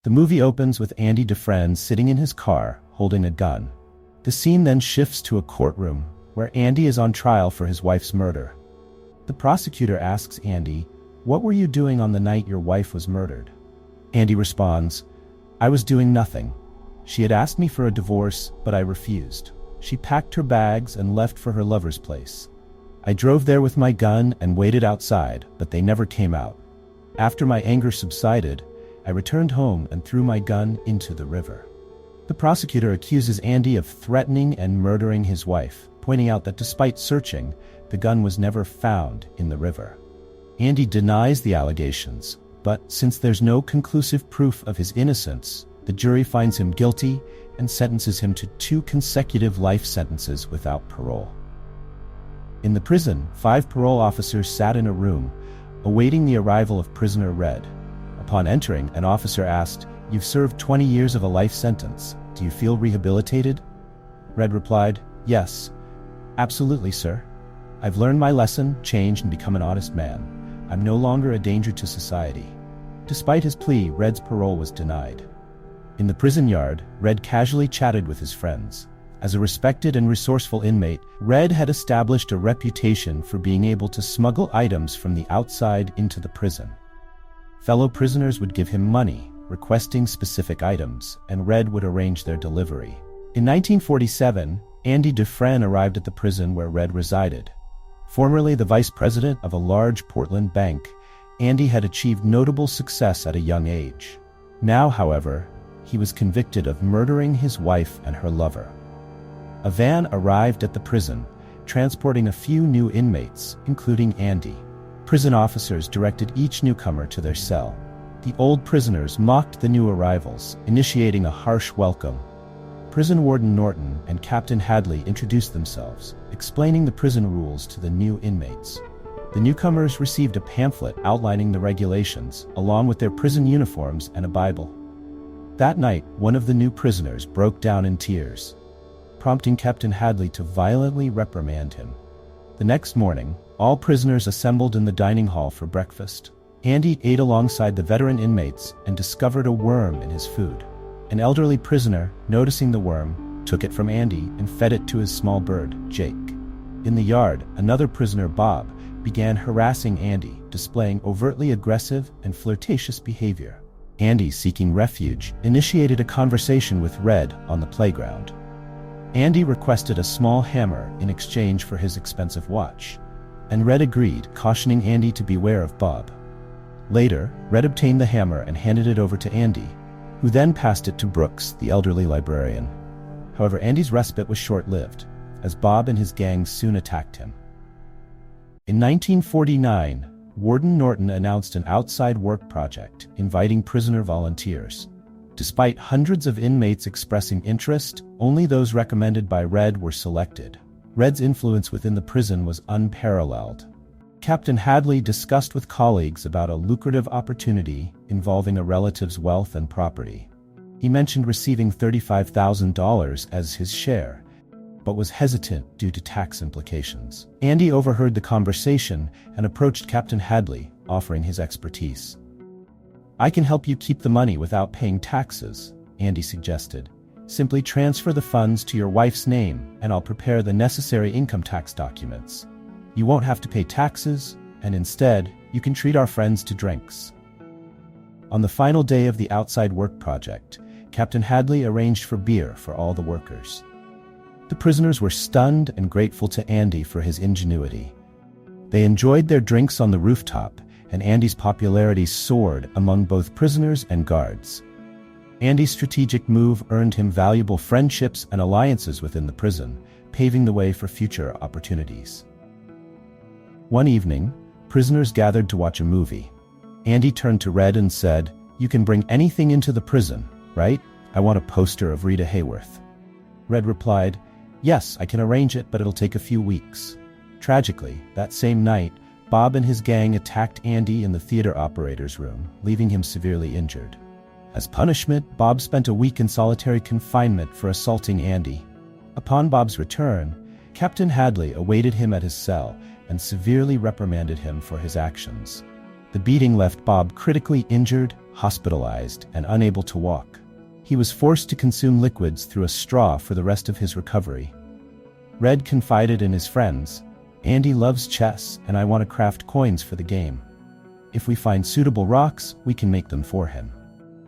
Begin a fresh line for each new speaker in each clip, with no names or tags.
The movie opens with Andy Dufresne sitting in his car, holding a gun. The scene then shifts to a courtroom, where Andy is on trial for his wife's murder. The prosecutor asks Andy, "What were you doing on the night your wife was murdered?" Andy responds, "I was doing nothing. She had asked me for a divorce, but I refused. She packed her bags and left for her lover's place. I drove there with my gun and waited outside, but they never came out. After my anger subsided, I returned home and threw my gun into the river." The prosecutor accuses Andy of threatening and murdering his wife, pointing out that despite searching, the gun was never found in the river. Andy denies the allegations, but since there's no conclusive proof of his innocence, the jury finds him guilty and sentences him to 2 consecutive life sentences without parole. In the prison, 5 parole officers sat in a room, awaiting the arrival of prisoner Red. Upon entering, an officer asked, "You've served 20 years of a life sentence. Do you feel rehabilitated?" Red replied, "Yes, absolutely, sir. I've learned my lesson, changed, and become an honest man. I'm no longer a danger to society." Despite his plea, Red's parole was denied. In the prison yard, Red casually chatted with his friends. As a respected and resourceful inmate, Red had established a reputation for being able to smuggle items from the outside into the prison. Fellow prisoners would give him money, requesting specific items, and Red would arrange their delivery. In 1947, Andy Dufresne arrived at the prison where Red resided. Formerly the vice president of a large Portland bank, Andy had achieved notable success at a young age. Now, however, he was convicted of murdering his wife and her lover. A van arrived at the prison, transporting a few new inmates, including Andy. Prison officers directed each newcomer to their cell. The old prisoners mocked the new arrivals, initiating a harsh welcome. Prison Warden Norton and Captain Hadley introduced themselves, explaining the prison rules to the new inmates. The newcomers received a pamphlet outlining the regulations, along with their prison uniforms and a Bible. That night, one of the new prisoners broke down in tears, prompting Captain Hadley to violently reprimand him. The next morning, all prisoners assembled in the dining hall for breakfast. Andy ate alongside the veteran inmates and discovered a worm in his food. An elderly prisoner, noticing the worm, took it from Andy and fed it to his small bird, Jake. In the yard, another prisoner, Bob, began harassing Andy, displaying overtly aggressive and flirtatious behavior. Andy, seeking refuge, initiated a conversation with Red on the playground. Andy requested a small hammer in exchange for his expensive watch, and Red agreed, cautioning Andy to beware of Bob. Later, Red obtained the hammer and handed it over to Andy, who then passed it to Brooks, the elderly librarian. However, Andy's respite was short-lived, as Bob and his gang soon attacked him. In 1949, Warden Norton announced an outside work project, inviting prisoner volunteers. Despite hundreds of inmates expressing interest, only those recommended by Red were selected. Red's influence within the prison was unparalleled. Captain Hadley discussed with colleagues about a lucrative opportunity involving a relative's wealth and property. He mentioned receiving $35,000 as his share, but was hesitant due to tax implications. Andy overheard the conversation and approached Captain Hadley, offering his expertise. "I can help you keep the money without paying taxes," Andy suggested. "Simply transfer the funds to your wife's name, and I'll prepare the necessary income tax documents. You won't have to pay taxes, and instead, you can treat our friends to drinks." On the final day of the outside work project, Captain Hadley arranged for beer for all the workers. The prisoners were stunned and grateful to Andy for his ingenuity. They enjoyed their drinks on the rooftop, and Andy's popularity soared among both prisoners and guards. Andy's strategic move earned him valuable friendships and alliances within the prison, paving the way for future opportunities. One evening, prisoners gathered to watch a movie. Andy turned to Red and said, "You can bring anything into the prison, right? I want a poster of Rita Hayworth." Red replied, "Yes, I can arrange it, but it'll take a few weeks." Tragically, that same night, Bob and his gang attacked Andy in the theater operator's room, leaving him severely injured. As punishment, Bob spent a week in solitary confinement for assaulting Andy. Upon Bob's return, Captain Hadley awaited him at his cell and severely reprimanded him for his actions. The beating left Bob critically injured, hospitalized, and unable to walk. He was forced to consume liquids through a straw for the rest of his recovery. Red confided in his friends, "Andy loves chess, and I want to craft coins for the game. If we find suitable rocks, we can make them for him."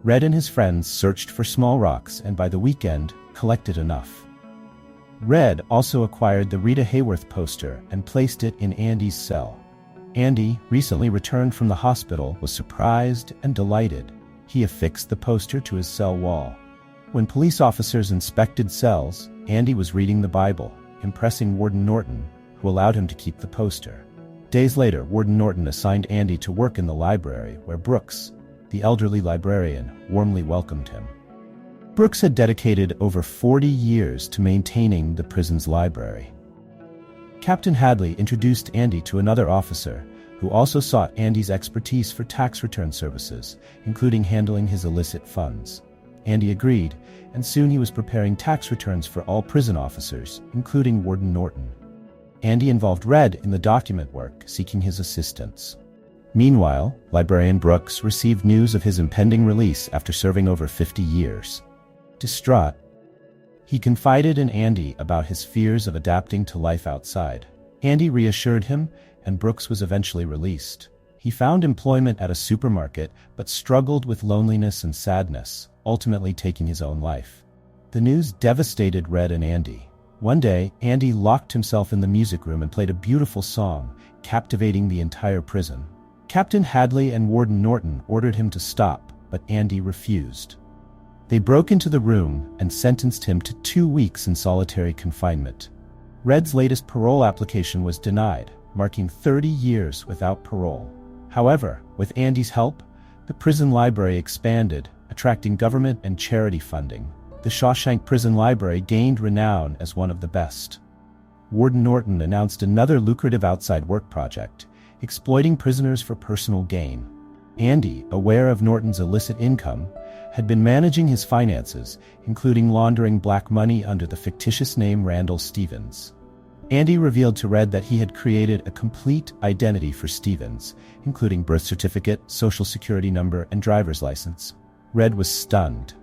Red and his friends searched for small rocks and by the weekend, collected enough. Red also acquired the Rita Hayworth poster and placed it in Andy's cell. Andy, recently returned from the hospital, was surprised and delighted. He affixed the poster to his cell wall. When police officers inspected cells, Andy was reading the Bible, impressing Warden Norton, who allowed him to keep the poster. Days later, Warden Norton assigned Andy to work in the library, where Brooks, the elderly librarian, warmly welcomed him. Brooks had dedicated over 40 years to maintaining the prison's library. Captain Hadley introduced Andy to another officer, who also sought Andy's expertise for tax return services, including handling his illicit funds. Andy agreed, and soon he was preparing tax returns for all prison officers, including Warden Norton. Andy involved Red in the document work, seeking his assistance. Meanwhile, Librarian Brooks received news of his impending release after serving over 50 years. Distraught, he confided in Andy about his fears of adapting to life outside. Andy reassured him, and Brooks was eventually released. He found employment at a supermarket, but struggled with loneliness and sadness, ultimately taking his own life. The news devastated Red and Andy. One day, Andy locked himself in the music room and played a beautiful song, captivating the entire prison. Captain Hadley and Warden Norton ordered him to stop, but Andy refused. They broke into the room and sentenced him to 2 weeks in solitary confinement. Red's latest parole application was denied, marking 30 years without parole. However, with Andy's help, the prison library expanded, attracting government and charity funding. The Shawshank Prison Library gained renown as one of the best. Warden Norton announced another lucrative outside work project, exploiting prisoners for personal gain. Andy, aware of Norton's illicit income, had been managing his finances, including laundering black money under the fictitious name Randall Stevens. Andy revealed to Red that he had created a complete identity for Stevens, including birth certificate, social security number, and driver's license. Red was stunned.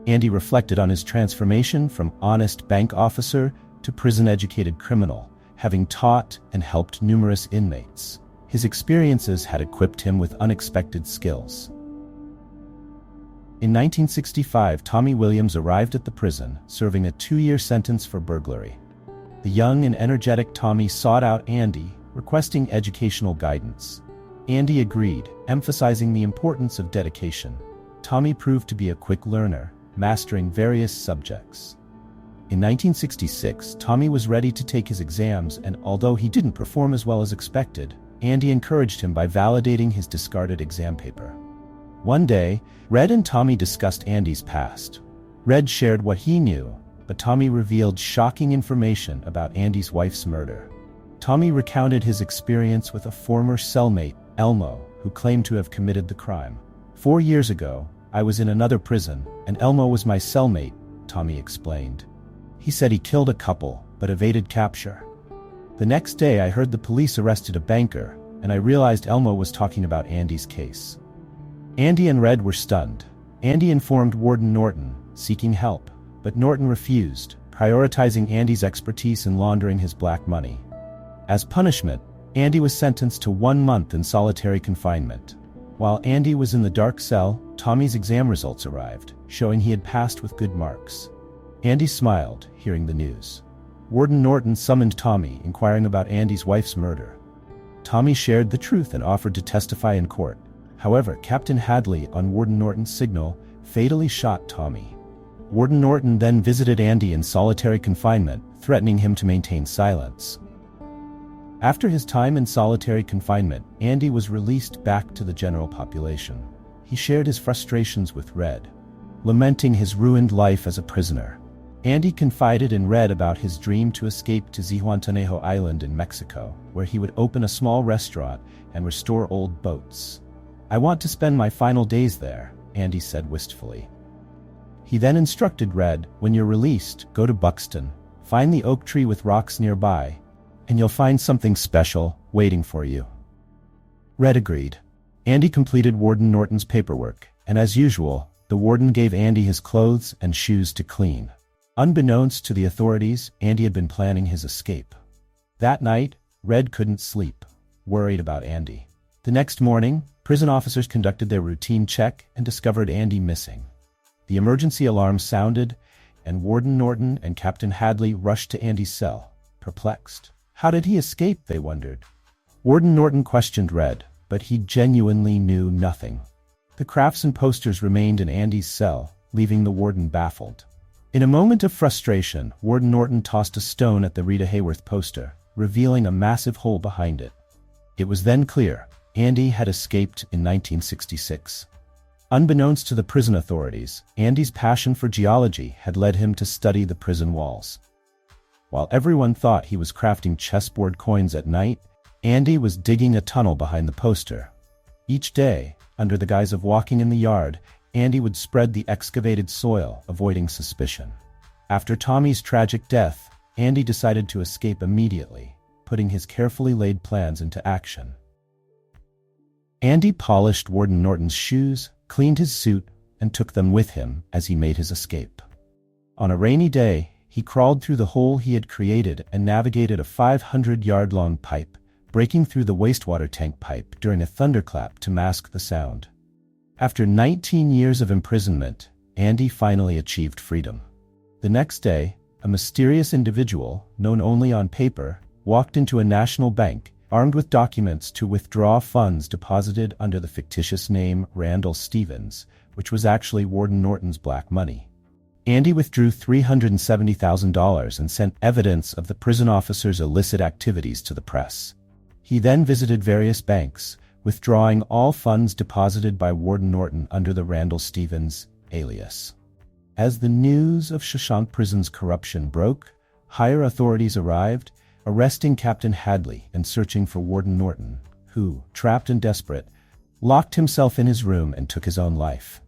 Andy reflected on his transformation from honest bank officer to prison-educated criminal, having taught and helped numerous inmates. His experiences had equipped him with unexpected skills. In 1965, Tommy Williams arrived at the prison, serving a 2-year sentence for burglary. The young and energetic Tommy sought out Andy, requesting educational guidance. Andy agreed, emphasizing the importance of dedication. Tommy proved to be a quick learner, mastering various subjects. In 1966, Tommy was ready to take his exams, and although he didn't perform as well as expected, Andy encouraged him by validating his discarded exam paper. One day, Red and Tommy discussed Andy's past. Red shared what he knew, but Tommy revealed shocking information about Andy's wife's murder. Tommy recounted his experience with a former cellmate, Elmo, who claimed to have committed the crime. 4 years ago, I was in another prison, and Elmo was my cellmate, Tommy explained. He said he killed a couple, but evaded capture. The next day I heard the police arrested a banker, and I realized Elmo was talking about Andy's case. Andy and Red were stunned. Andy informed Warden Norton, seeking help, but Norton refused, prioritizing Andy's expertise in laundering his black money. As punishment, Andy was sentenced to 1 month in solitary confinement. While Andy was in the dark cell, Tommy's exam results arrived, showing he had passed with good marks. Andy smiled, hearing the news. Warden Norton summoned Tommy, inquiring about Andy's wife's murder. Tommy shared the truth and offered to testify in court. However, Captain Hadley, on Warden Norton's signal, fatally shot Tommy. Warden Norton then visited Andy in solitary confinement, threatening him to maintain silence. After his time in solitary confinement, Andy was released back to the general population. He shared his frustrations with Red, lamenting his ruined life as a prisoner. Andy confided in Red about his dream to escape to Zihuatanejo Island in Mexico, where he would open a small restaurant and restore old boats. "I want to spend my final days there," Andy said wistfully. He then instructed Red, "When you're released, go to Buxton, find the oak tree with rocks nearby, and you'll find something special waiting for you." Red agreed. Andy completed Warden Norton's paperwork, and as usual, the warden gave Andy his clothes and shoes to clean. Unbeknownst to the authorities, Andy had been planning his escape. That night, Red couldn't sleep, worried about Andy. The next morning, prison officers conducted their routine check and discovered Andy missing. The emergency alarm sounded, and Warden Norton and Captain Hadley rushed to Andy's cell, perplexed. How did he escape, they wondered. Warden Norton questioned Red, but he genuinely knew nothing. The crafts and posters remained in Andy's cell, leaving the warden baffled. In a moment of frustration, Warden Norton tossed a stone at the Rita Hayworth poster, revealing a massive hole behind it. It was then clear Andy had escaped in 1966. Unbeknownst to the prison authorities, Andy's passion for geology had led him to study the prison walls. While everyone thought he was crafting chessboard coins at night, Andy was digging a tunnel behind the poster. Each day, under the guise of walking in the yard, Andy would spread the excavated soil, avoiding suspicion. After Tommy's tragic death, Andy decided to escape immediately, putting his carefully laid plans into action. Andy polished Warden Norton's shoes, cleaned his suit, and took them with him as he made his escape. On a rainy day, he crawled through the hole he had created and navigated a 500-yard-long pipe, breaking through the wastewater tank pipe during a thunderclap to mask the sound. After 19 years of imprisonment, Andy finally achieved freedom. The next day, a mysterious individual, known only on paper, walked into a national bank, armed with documents to withdraw funds deposited under the fictitious name Randall Stevens, which was actually Warden Norton's black money. Andy withdrew $370,000 and sent evidence of the prison officers' illicit activities to the press. He then visited various banks, withdrawing all funds deposited by Warden Norton under the Randall Stevens alias. As the news of Shawshank Prison's corruption broke, higher authorities arrived, arresting Captain Hadley and searching for Warden Norton, who, trapped and desperate, locked himself in his room and took his own life.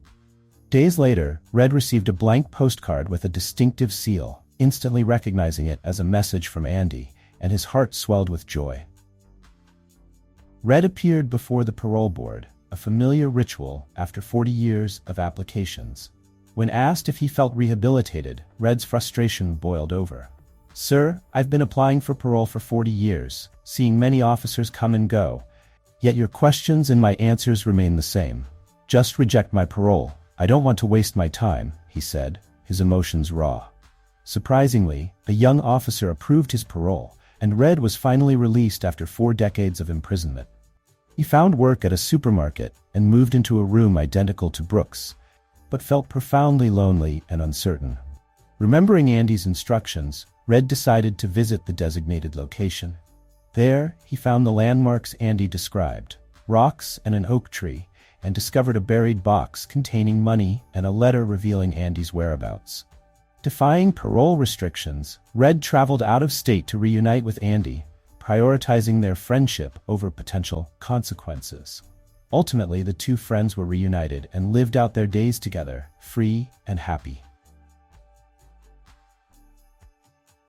Days later, Red received a blank postcard with a distinctive seal, instantly recognizing it as a message from Andy, and his heart swelled with joy. Red appeared before the parole board, a familiar ritual after 40 years of applications. When asked if he felt rehabilitated, Red's frustration boiled over. "Sir, I've been applying for parole for 40 years, seeing many officers come and go. Yet your questions and my answers remain the same. Just reject my parole. I don't want to waste my time," he said, his emotions raw. Surprisingly, a young officer approved his parole, and Red was finally released after 4 decades of imprisonment. He found work at a supermarket and moved into a room identical to Brooks, but felt profoundly lonely and uncertain. Remembering Andy's instructions, Red decided to visit the designated location. There, he found the landmarks Andy described, rocks and an oak tree, and discovered a buried box containing money and a letter revealing Andy's whereabouts. Defying parole restrictions, Red traveled out of state to reunite with Andy, prioritizing their friendship over potential consequences. Ultimately, the two friends were reunited and lived out their days together, free and happy.